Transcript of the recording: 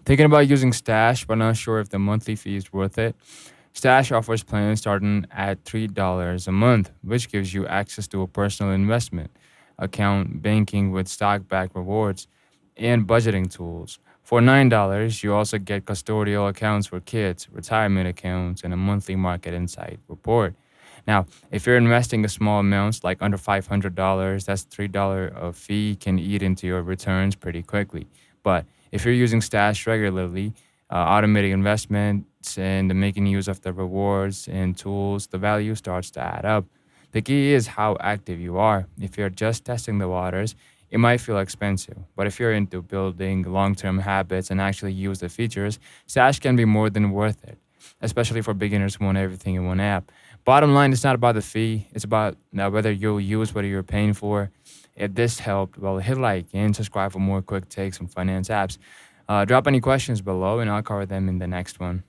Thinking about using Stash, but not sure if the monthly fee is worth it? Stash offers plans starting at $3 a month, which gives you access to a personal investment account, banking with stock backed rewards, and budgeting tools. For $9, you also get custodial accounts for kids, retirement accounts, and a monthly market insight report. Now, if you're investing a small amounts like under $500, that's $3 a fee can eat into your returns pretty quickly. But if you're using Stash regularly, automating investments and making use of the rewards and tools, the value starts to add up. The key is how active you are. If you're just testing the waters, it might feel expensive. But if you're into building long term habits and actually use the features, Stash can be more than worth it, especially for beginners who want everything in one app. Bottom line, it's not about the fee, it's about whether you'll use what you're paying for. If this helped, well, hit like and subscribe for more quick takes on finance apps. Drop any questions below, and I'll cover them in the next one.